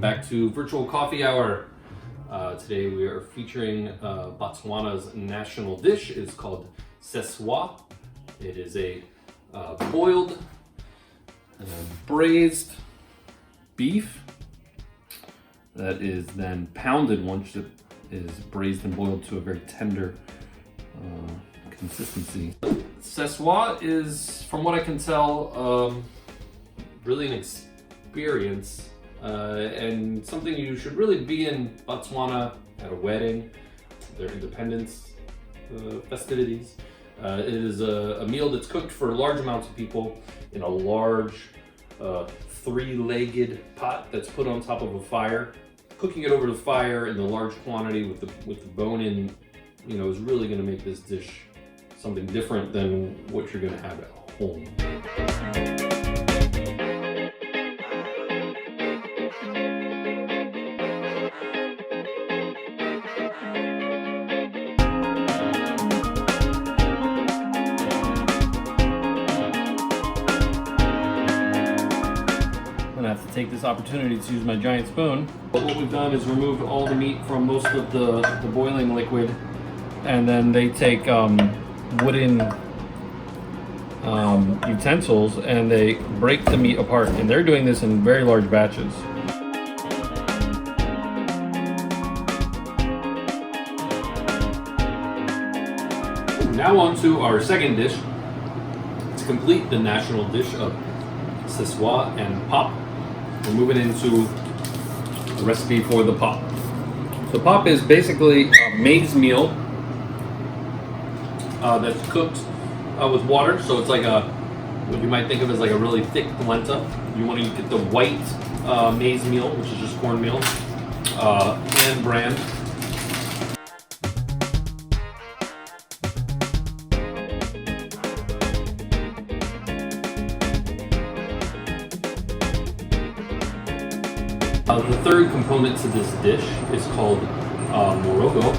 back to Virtual Coffee Hour. Today we are featuring Botswana's national dish. It's called Seswaa. It is a boiled, braised beef that is then pounded once it is braised and boiled to a very tender consistency. Seswaa is, from what I can tell, really an experience and something you should really be in Botswana at a wedding, their independence festivities. It is a meal that's cooked for large amounts of people in a large three-legged pot that's put on top of a fire. Cooking it over the fire in the large quantity with the bone in, is really going to make this dish something different than what you're going to have at home. I'm gonna have to take this opportunity to use my giant spoon. But what we've done is removed all the meat from most of the boiling liquid, and then they take wooden utensils and they break the meat apart, and they're doing this in very large batches. Now on to our second dish. To complete the national dish of Seswaa and pop, we're moving into a recipe for the pop. The pop is basically a maize meal that's cooked with water, so it's like what you might think of as like a really thick polenta. You want to get the white maize meal, which is just cornmeal, and bran. The third component to this dish is called Morogo.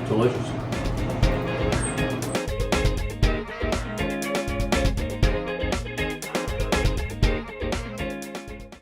Delicious.